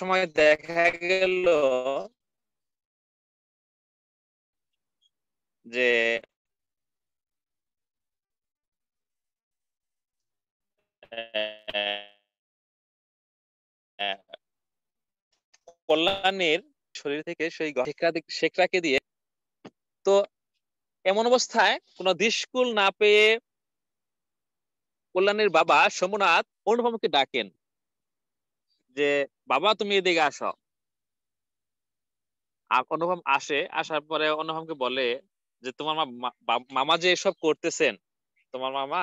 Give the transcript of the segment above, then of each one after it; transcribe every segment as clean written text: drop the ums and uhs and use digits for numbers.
সময় দেখা গেল যে কল্যাণের শরীর থেকে সেই শেখরাকে দিয়ে, তো এমন অবস্থায় কোনো দিশকুল না পেয়ে কল্যাণের বাবা সোমনাথ অনুপমকে ডাকেন যে, বাবা তুমি এদিকে আসো। আর অনুপম আসে, আসার পরে অনুপমকে বলে যে তোমার মামা যে এসব করতেছেন, তোমার মামা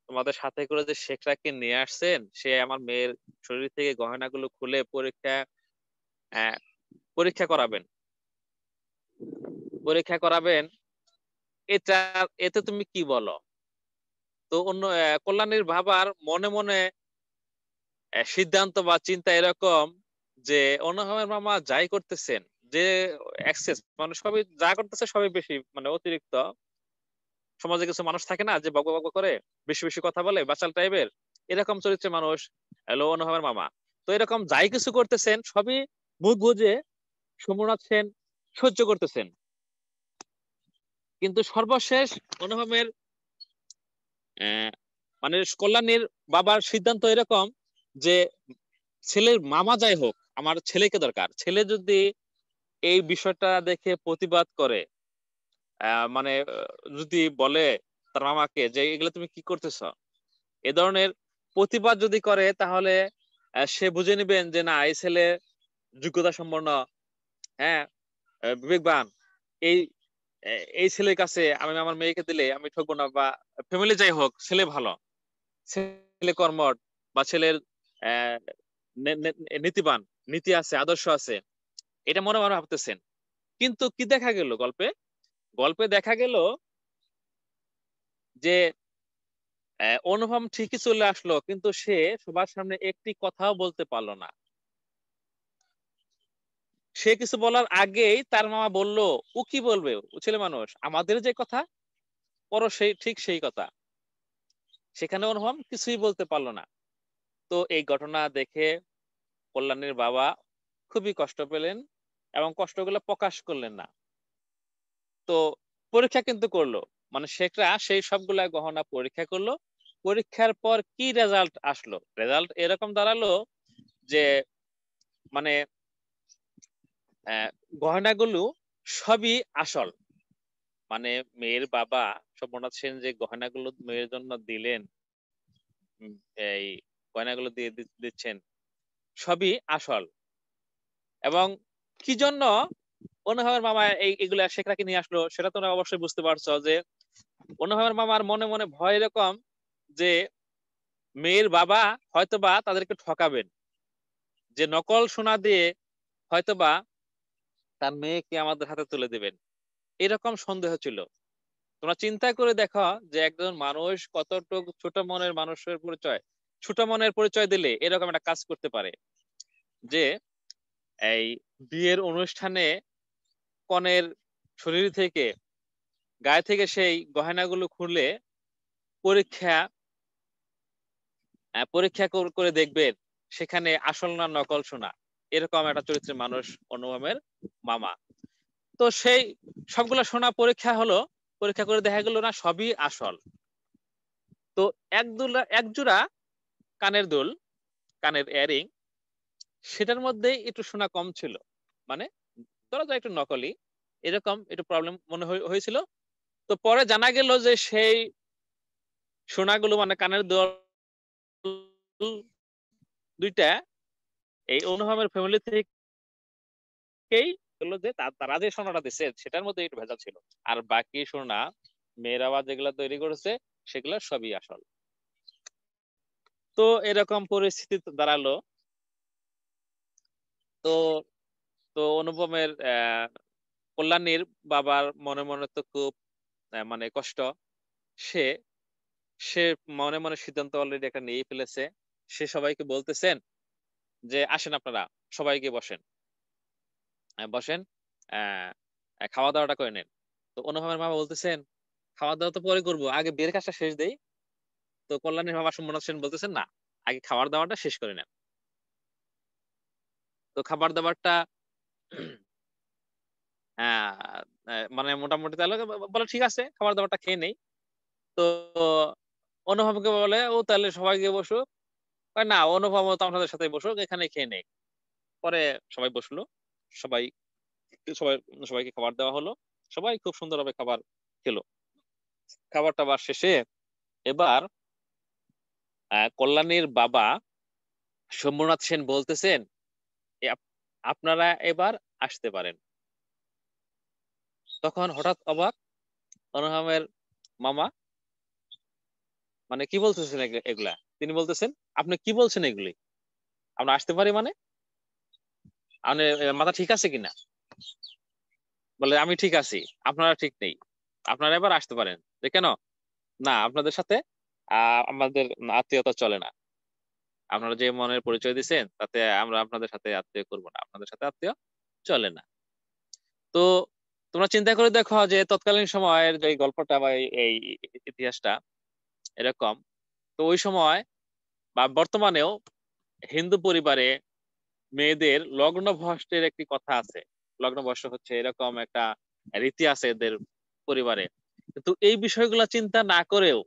তোমাদের সাথে করে যে শেখরাকে নিয়ে আসছেন, সে আমার মেয়ের শরীর থেকে গহনাগুলো খুলে আহ, পরীক্ষা করাবেন, পরীক্ষা করাবেন। এটা এতে তুমি কি বলো? তো অন্য কল্যাণীর বাবার মনে মনে সিদ্ধান্ত বা চিন্তা এরকম যে অনুপমের মামা যাই করতেছেন, যে এক্সেস মানে সবই যা করতেছে সবই বেশি মানে অতিরিক্ত। সমাজে কিছু মানুষ থাকে না যে বক বক করে বেশি বেশি কথা বলে, বাচাল টাইপের, এরকম চরিত্রের মানুষ এলো অনুপমের মামা। তো এরকম যাই কিছু করতেছেন সবই মুখ বুজে সোমনাথ সেন সহ্য করতেছেন। কিন্তু সর্বশেষ অনুপমের আহ মানে কল্যাণীর বাবার সিদ্ধান্ত এরকম যে ছেলের মামা যাই হোক, আমার ছেলেকে দরকার। ছেলে যদি এই বিষয়টা দেখে প্রতিবাদ করে, মানে যদি বলে তার মামাকে যে এগুলো তুমি কি করতেছ, এ ধরনের প্রতিবাদ যদি করে, তাহলে সে বুঝে নিবেন যে না, এই ছেলে যোগ্যতা সম্পন্ন, হ্যাঁ, বিবেকবান। এই এই ছেলের কাছে আমি আমার মেয়েকে দিলে আমি ঠকবো না, বা ফ্যামিলি যাই হোক, ছেলে ভালো, ছেলে কর্মঠ, বা ছেলের আহ নীতিবান, নীতি আছে, আদর্শ আছে, এটা মনে মনে ভাবতেছেন। কিন্তু কি দেখা গেল গল্পে? গল্পে দেখা গেল যে অনুপম ঠিকই চলে আসলো, কিন্তু সে সবার সামনে একটি কথাও বলতে পারলো না। সে কিছু বলার আগেই তার মামা বলল, ও কি বলবে, ও ছেলে মানুষ, আমাদের যে কথা পরো সেই ঠিক সেই কথা। সেখানে অনুপম কিছুই বলতে পারলো না। তো এই ঘটনা দেখে কল্যাণীর বাবা খুবই কষ্ট পেলেন এবং কষ্টগুলো প্রকাশ করলেন না। তো পরীক্ষা কিন্তু করলো, মানে শেখরা সেই সবগুলা গহনা পরীক্ষা করলো। পরীক্ষার পর কি রেজাল্ট আসলো? রেজাল্ট এরকম দাঁড়ালো যে মানে আহ, গহনাগুলো সবই আসল। মানে মেয়ের বাবা সোমনাথ সেন যে গহনাগুলো মেয়ের জন্য দিলেন, উম, এই গয়নাগুলো দিয়ে দিচ্ছেন, সবই আসল। এবং কি জন্য অনুভবের মামা এগুলা শেখরাকে নিয়ে আসলো, সেটা তোমরা অবশ্যই বুঝতে পারছো যে অনুভবের মামার মনে মনে ভয় এরকম যে মেয়ের বাবা হয়তোবা তাদেরকে ঠকাবেন, যে নকল সোনা দিয়ে হয়তোবা তার মেয়েকে আমাদের হাতে তুলে দিবেন, এরকম সন্দেহ ছিল। তোমরা চিন্তা করে দেখো যে একজন মানুষ কতটুকু ছোট মনের মানুষের পরিচয়, ছোট মনের পরিচয় দিলে এরকম একটা কাজ করতে পারে, যে এই বিয়ের অনুষ্ঠানে কনের শরীর থেকে, গায়ে থেকে সেই গহনাগুলো খুলে পরীক্ষা পরীক্ষা করে দেখবেন সেখানে আসল না নকল সোনা। এরকম একটা চরিত্রের মানুষ অনুপমের মামা। তো সেই সবগুলা সোনা পরীক্ষা হলো, পরীক্ষা করে দেখা গেল না সবই আসল। তো এক জোড়া কানের দুল, কানের ইয়ারিং, সেটার মধ্যে একটু সোনা কম ছিল, মানে ধরা যায় একটু নকলি, এরকম একটু প্রবলেম মনে হয়েছিল। তো পরে জানা গেল যে সেই সোনাগুলো মানে কানের দুল দুইটা এই অনুপমের ফ্যামিলি থেকেই বললো যে তারা যে সোনাটা দিচ্ছে সেটার মধ্যে একটু ভেজাল ছিল। আর বাকি সোনা মেয়েরা বা যেগুলা তৈরি করেছে সেগুলা সবই আসল। তো এরকম পরিস্থিতি দাঁড়ালো। তো তো অনুপমের কল্যাণীর বাবার মনে মনে তো খুব মানে কষ্ট। সে সে মনে মনে সিদ্ধান্ত অলরেডি একটা নিয়ে ফেলেছে। সে সবাইকে বলতেছেন যে আসেন আপনারা সবাইকে বসেন, বসেন, আহ খাওয়া দাওয়াটা করে নেন। তো অনুপমের মামা বলতেছেন খাওয়া দাওয়া তো পরে করবো, আগে বিয়ের কাজটা শেষ দেই। তো কল্যাণীর মামা সোমনাথ সেন বলতেছেন না, আগে খাওয়ার দাওয়াটা শেষ করে নেন। তো খাবার দাবারটা মানে মোটামুটি তাহলে বলে ঠিক আছে খাবার দাবারটা খেয়ে নেই। তো অনুভবকে বলে ও তাহলে সবাই গিয়ে বসুক। না অনুভব তো আপনাদের সাথে বসুক এখানে খেয়ে নেই। পরে সবাই বসলো। সবাই সবাই সবাইকে খাবার দেওয়া হলো। সবাই খুব সুন্দরভাবে খাবার খেলো। খাবার টাবার শেষে এবার কল্যাণীর বাবা শম্ভুনাথ সেন বলতেছেন আপনারা এবার আসতে পারেন। তখন হঠাৎ অবাক অনুপমের মামা, মানে কি বলতেছেন এগুলা? তিনি বলতেছেন আপনি কি বলছেন এগুলি? আমরা আসতে পারি মানে? আপনি মাথা ঠিক আছে কিনা? বলে আমি ঠিক আছি, আপনারা ঠিক নেই, আপনারা এবার আসতে পারেন। যে কেন? না আপনাদের সাথে আমাদের আত্মীয়তা চলে না। আপনারা যে মনের পরিচয় দিচ্ছেন তাতে আমরা আপনাদের সাথে আত্মীয় করবো না, আপনাদের সাথে আত্মীয় চলে না। তো তোমরা চিন্তা করে দেখো যে তৎকালীন সময়ের যে গল্পটা বা এই ইতিহাসটা এরকম। তো ওই সময় বা বর্তমানেও হিন্দু পরিবারে মেয়েদের লগ্ন ভ্রষ্টের একটি কথা আছে। লগ্ন ভ্রষ্ট হচ্ছে এরকম একটা রীতি আছে এদের পরিবারে। কিন্তু এই বিষয়গুলো চিন্তা না করেও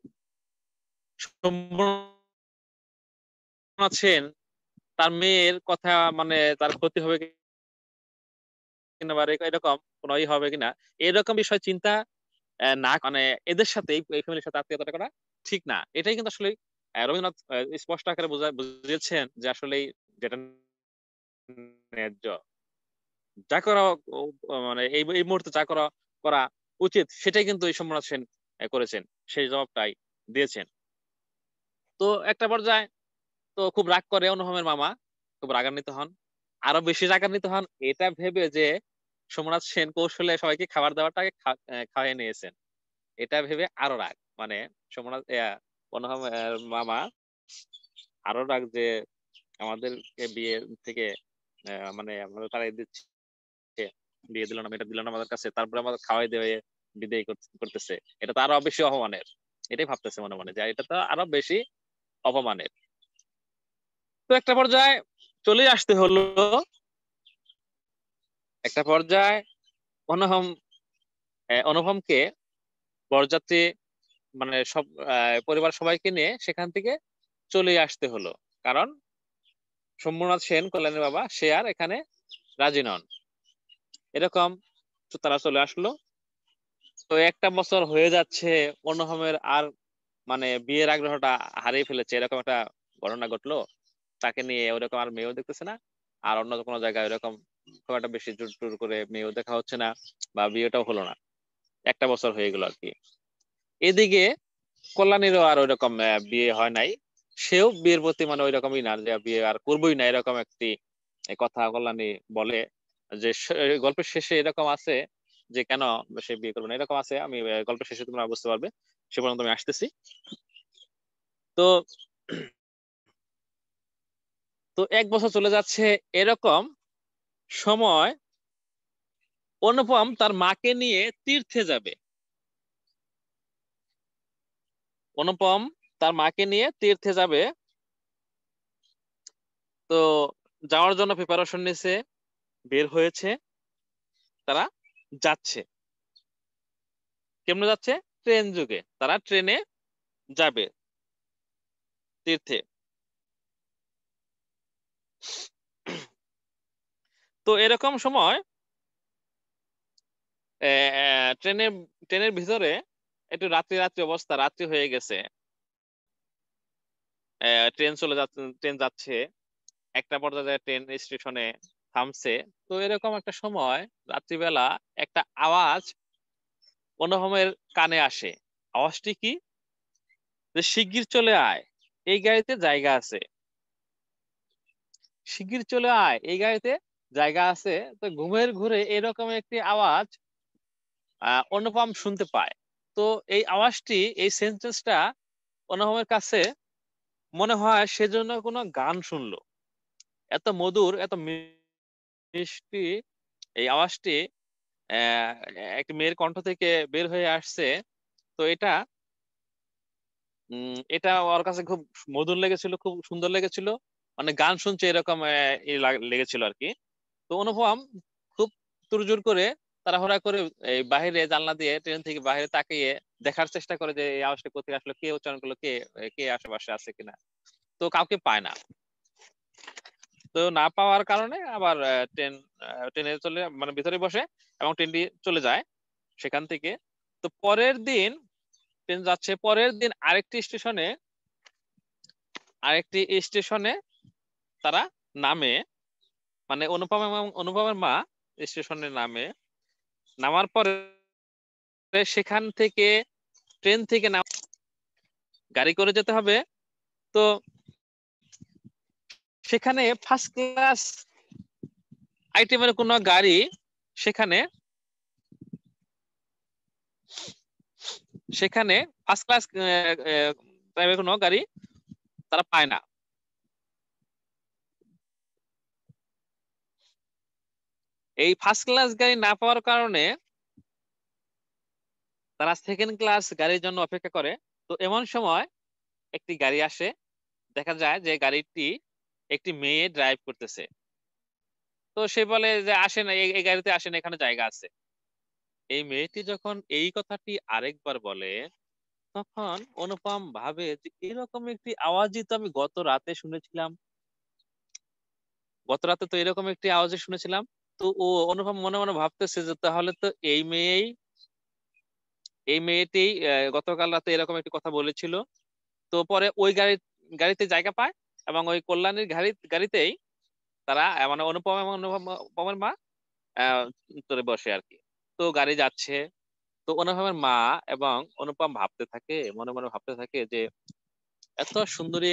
আছেন তার মেয়ের কথা, মানে তার ক্ষতি হবে কিনা বা এরকম কোনো হবে কিনা এরকম বিষয় চিন্তা না, মানে এদের সাথে এই ফ্যামিলির সাথে আত্মীয়তা করা ঠিক না। এটাই কিন্তু আসলে রবীন্দ্রনাথ স্পষ্ট আকারে বুঝিয়েছেন যে আসলে যেটা ন্যায্য, যা করা মানে এই মুহূর্তে যা করা করা উচিত সেটাই কিন্তু এই সম্রাট সেন করেছেন, সেই জবাবটাই দিয়েছেন। তো একটা পর্যায়ে তো খুব রাগ করে অনুপমের মামা, খুব রাগান্বিত হন। আরো বেশি রাগান্বিত হন এটা ভেবে যে সোমনাথ সেন কৌশলে সবাইকে খাবার দাবারটাকে খাওয়াই নিয়েছেন। এটা ভেবে আরো রাগ, মানে সোমনাথ অনুপমের মামা আরো রাগ যে আমাদেরকে বিয়ে থেকে মানে আমাদের তারাই দিচ্ছে, বিয়ে দিল না, এটা দিল না আমাদের কাছে, তারপরে আমাদের খাওয়াই দিয়ে বিদায় করতেছে। এটা তো আরো বেশি অপমানের। এটাই ভাবতেছে মনে মনে যে এটা তো আরো বেশি অপমানের। তো একটা পর্যায়ে চলে আসতে হলো। একটা পর্যায়ে অনুপম অনুপমকে বরযাত্রী মানে সব পরিবার সবাইকে নিয়ে সেখান থেকে চলে আসতে হলো। কারণ শম্ভুনাথ সেন কল্যাণীর বাবা সে আর এখানে রাজি নন। এরকম তো তারা চলে আসলো। তো একটা বছর হয়ে যাচ্ছে, অনুপমের আর মানে বিয়ের আগ্রহটা হারিয়ে ফেলেছে, এরকম একটা ঘটনা ঘটলো। তাকে নিয়ে ওরকম আর মেয়েও দেখতেছে না, আর অন্য কোনো জায়গায় ওরকম খুব একটা বেশি জোর টোর করে মেয়েও দেখা হচ্ছে না, বা বিয়েটাও হলো না। একটা বছর হয়ে গেল আর কি। এদিকে কল্যাণীরও আর ওইরকম বিয়ে হয় নাই। সেও বিয়ের প্রতি মানে ওইরকমই না, যে বিয়ে আর করবোই না এরকম একটি কথা কল্যাণী বলে। যে গল্পের শেষে এরকম আছে যে কেন সে বিয়ে করবে না, এরকম আছে। আমি গল্পের শেষে তোমরা বুঝতে পারবে, সে পর্যন্ত আমি আসতেছি। তো তো এক বছর চলে যাচ্ছে। এরকম সময় অনুপম তার মাকে নিয়ে তীর্থে যাবে। অনুপম তার মাকে নিয়ে তীর্থে যাবে। তো যাওয়ার জন্য প্রিপারেশন নিছে, বের হয়েছে, তারা যাচ্ছে। কেমনে যাচ্ছে? ট্রেন যুগে তারা ট্রেনে যাবে তীর্থে। তো এরকম সময় ট্রেনে ট্রেনের ভিতরে একটু রাত্রি রাত্রি অবস্থা, রাত্রি হয়ে গেছে। ট্রেন যাচ্ছে, একটা পর্যায়ে ট্রেন স্টেশনে থামছে। তো এরকম একটা সময় রাত্রিবেলা একটা আওয়াজ অনুপমের কানে আসে। আওয়াজটি কি? যে শিগগির চলে আয়, এই গাড়িতে জায়গা আছে। শিগগির চলে আয়, এই গাড়িতে জায়গা আছে। তো ঘুমের ঘুরে এরকম একটি আওয়াজ অনুপম শুনতে পায়। তো এই আওয়াজটি, এই সেন্টেন্সটা অনুপমের কাছে মনে হয় সেজন্য কোনো গান শুনলো। এত মধুর, এত মিষ্টি এই আওয়াজটি আহ একটি মেয়ের কণ্ঠ থেকে বের হয়ে আসছে। তো এটা ওর কাছে খুব মধুর লেগেছিল, খুব সুন্দর লেগেছিল। মানে গান শুনছে এরকম লেগেছিল আর কি। তো অনুপম খুব তুড়জোড় করে তাড়াহুড়া করে এই বাইরে জানলা দিয়ে ট্রেন থেকে বাইরে তাকিয়ে দেখার চেষ্টা করে যে এই আওয়াজটা কোথায় আসলো, কে উচ্চারণ করলো, কে কে আশেপাশে আছে কিনা। তো কাউকে পায় না। তো না পাওয়ার কারণে আবার ট্রেনে চলে মানে ভিতরে বসে এবং ট্রেনটি চলে যায় সেখান থেকে। তো পরের দিন ট্রেন যাচ্ছে, পরের দিন আরেকটি স্টেশনে তারা নামে, মানে অনুপম এবং অনুপমের মা স্টেশনে নামার পরে সেখান থেকে ট্রেন থেকে গাড়ি করে যেতে হবে। তো সেখানে ফার্স্ট ক্লাস আইটেমের কোনো গাড়ি সেখানে সেখানে ফার্স্ট ক্লাস কোনো গাড়ি তারা পায় না। এই ফার্স্ট ক্লাস গাড়ি না পাওয়ার কারণে তারা সেকেন্ড ক্লাস গাড়ির জন্য অপেক্ষা করে। তো এমন সময় একটি গাড়ি আসে, দেখা যায় যে গাড়িটি একটি মেয়ে ড্রাইভ করতেছে। তো সে বলে যে আসেন, এই গাড়িতে আসেন, এখানে জায়গা আছে। এই মেয়েটি যখন এই কথাটি আরেকবার বলে, তখন অনুপম ভাবে যে এরকম একটি আওয়াজই তো আমি গত রাতে তো এরকম একটি আওয়াজই শুনেছিলাম। তো ও অনুপম মনে মনে ভাবতেছে যে তাহলে তো এই মেয়েটি গতকাল রাতে এরকম একটি কথা বলেছিল। তো পরে ওই গাড়িতে জায়গা পায় এবং ওই কল্যাণীর গাড়িতেই তারা মানে অনুপম এবং অনুপমের মা তোরে বসে আর কি। তো গাড়ি যাচ্ছে। তো অনুপমের মা এবং অনুপম ভাবতে থাকে, মনে মনে ভাবতে থাকে যে এত সুন্দরী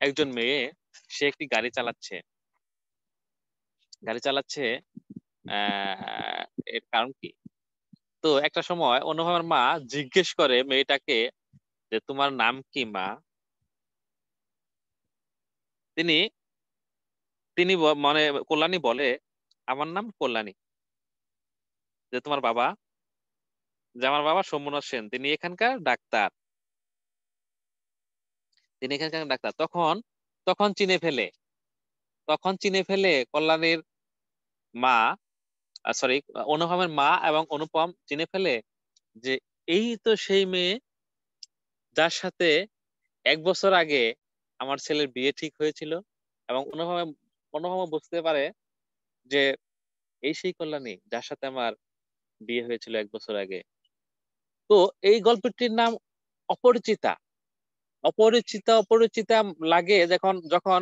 একজন মেয়ে, সে একটি গাড়ি চালাচ্ছে আহ এর কারণ কি। তো একটা সময় অনুপমের মা জিজ্ঞেস করে মেয়েটাকে যে তোমার নাম কি মা। তিনি তিনি মানে কল্যাণী বলে আমার নাম কল্যাণী। যে তোমার বাবা, যে আমার বাবা সোমনাথ সেন, তিনি এখানকার ডাক্তার। তখন তখন চিনে ফেলে তখন চিনে ফেলে কল্যাণীর মা, সরি, অনুপমের মা এবং অনুপম চিনে ফেলে যে এই তো সেই মেয়ে যার সাথে 1 বছর আগে আমার ছেলের বিয়ে ঠিক হয়েছিল। এবং অনুপম বুঝতে পারে যে এই সেই কল্যাণী যার সাথে আমার বিয়ে হয়েছিল 1 বছর আগে। তো এই গল্পটির নাম অপরিচিতা। অপরিচিতা অপরিচিতা লাগে যখন যখন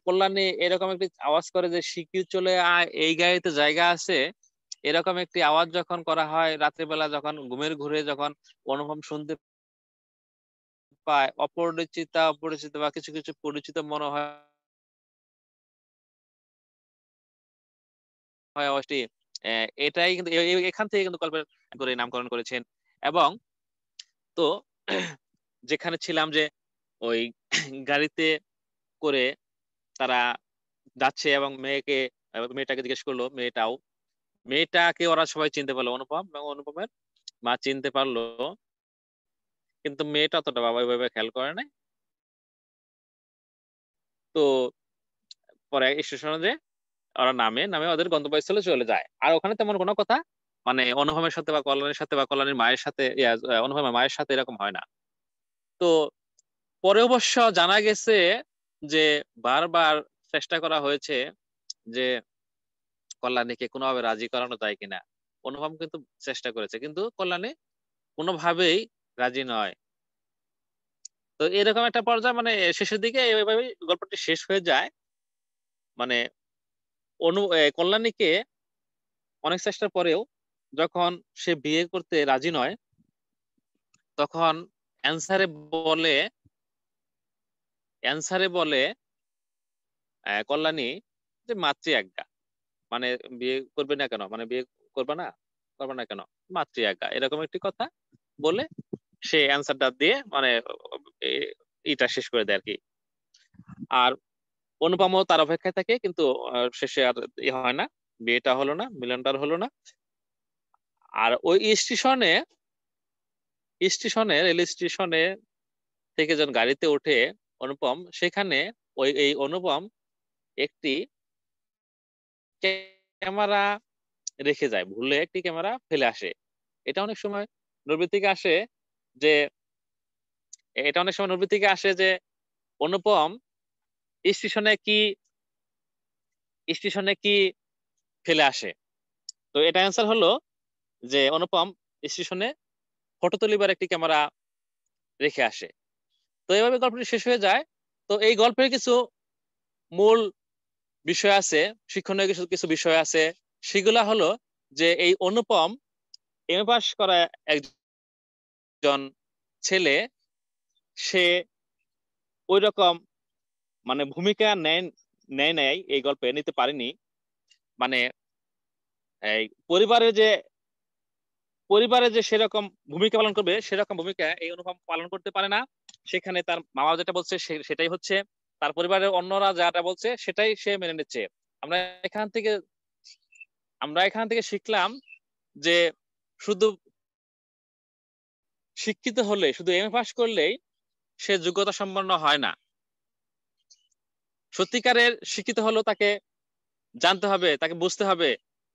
কল্যাণী এরকম একটি আওয়াজ করে যে শিগগির চলে আয়, এই গাড়িতে জায়গা আছে। এরকম একটি আওয়াজ যখন করা হয় রাত্রিবেলা, যখন ঘুমের ঘুরে যখন অনুপম শুনতে পায় অপরিচিতা অপরিচিত বা কিছু কিছু পরিচিত মনে হয় আওয়াজটি। এটাই কিন্তু এখান থেকে কিন্তু গল্পের করে নামকরণ করেছেন। এবং তো যেখানে ছিলাম যে ওই গাড়িতে করে তারা যাচ্ছে এবং মেয়েটাকে জিজ্ঞেস করলো, মেয়েটাকে ওরা সবাই চিনতে পারলো, অনুপম এবং অনুপমের মা চিনতে পারলো। কিন্তু মেয়েটা অতটা বাবা ওইভাবে খেয়াল করে নাই। তো পরে স্টেশনে যে ওরা নামে নামে ওদের গন্তব্যস্থলে চলে যায়। আর ওখানে তেমন কোনো কথা মানে অনুপমের সাথে বা কল্যাণীর সাথে বা কল্যাণীর মায়ের সাথে অনুপমের মায়ের সাথে এরকম হয় না। তো পরে অবশ্য জানা গেছে যে বারবার চেষ্টা করা হয়েছে যে কল্যাণীকে কোনোভাবে রাজি করানো যায় কিনা। অনুপম কিন্তু চেষ্টা করেছে, কিন্তু কল্যাণী কোনোভাবেই রাজি নয়। তো এরকম একটা পর্যায়ে মানে শেষের দিকে এইভাবে গল্পটি শেষ হয়ে যায়। মানে কল্যাণীকে অনেক চেষ্টার পরেও যখন সে বিয়ে করতে রাজি নয়, তখন অ্যান্সারে বলে অ্যান্সারে বলে কল্যাণী যে মাতৃ আজ্ঞা, মানে বিয়ে করবে না কেন, মানে বিয়ে করবে না করবে না কেন, মাতৃ আজ্ঞা, এরকম একটি কথা বলে সে অ্যান্সারটা দিয়ে মানে এটা শেষ করে দেয় আর কি। আর অনুপমও তার অপেক্ষায় থাকে, কিন্তু শেষে আর হয় না, বিয়েটা হলো না, মিলনটা আর হলো না। আর ওই রেল স্টেশনে থেকে যখন গাড়িতে ওঠে অনুপম, সেখানে এই অনুপম একটি ক্যামেরা রেখে যায়, ভুলে একটি ক্যামেরা ফেলে আসে। এটা অনেক সময় নবী থেকে আসে যে অনুপম স্টেশনে কি ফেলে আসে। তো এটা অ্যান্সার হলো যে অনুপম স্টেশনে ফটো তুলিবার একটি ক্যামেরা রেখে আসে। তো এইভাবে গল্পটি শেষ হয়ে যায়। তো এই গল্পের কিছু মূল বিষয় আছে, শিক্ষণীয় কিছু কিছু বিষয় আছে। সেগুলা হলো যে এই অনুপম এম এ পাস করা একজন ছেলে, সে ওই রকম মানে ভূমিকা নেয় নাই এই গল্পে, নিতে পারেনি। মানে এই পরিবারে যে সেরকম ভূমিকা পালন করবে সেরকম ভূমিকা এই অনুপম পালন করতে পারে না। সেখানে তার মামা যেটা বলছে সেটাই হচ্ছে, তার পরিবারের অন্যরা যাটা বলছে সেটাই সে মেনে নিচ্ছে। আমরা এখান থেকে শিখলাম যে শুধু শিক্ষিত হলে, শুধু এম এ পাস করলেই সে যোগ্যতা সম্পন্ন হয় না। সত্যিকারের শিক্ষিত হলেও তাকে জানতে হবে, তাকে বুঝতে হবে,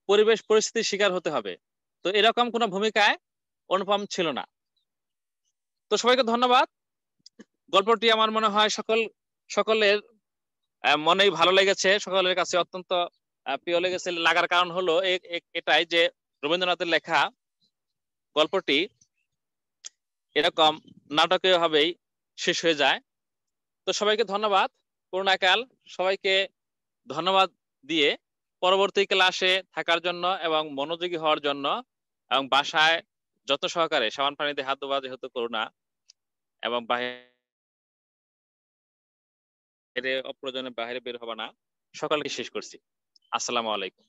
পরিবেশ পরিস্থিতির শিকার হতে হবে। তো এরকম কোনো ভূমিকায় অনুপম ছিল না। তো সবাইকে ধন্যবাদ। গল্পটি আমার মনে হয় সকলের মনেই ভালো লেগেছে, সকলের কাছে অত্যন্ত প্রিয় লেগেছে। লাগার কারণ হলো এটাই যে রবীন্দ্রনাথের লেখা গল্পটি এরকম নাটকীয় ভাবেই শেষ হয়ে যায়। তো সবাইকে ধন্যবাদ। করোনাকাল সবাইকে ধন্যবাদ দিয়ে পরবর্তী ক্লাসে থাকার জন্য এবং মনোযোগী হওয়ার জন্য, এবং বাসায় যত্ন সহকারে সাবান পানিতে হাত ধোয়া, যেহেতু করোনা, এবং বাইরে অপ্রয়োজনে বাইরে বের হবা না। সকালকে শেষ করছি। আসসালামু আলাইকুম।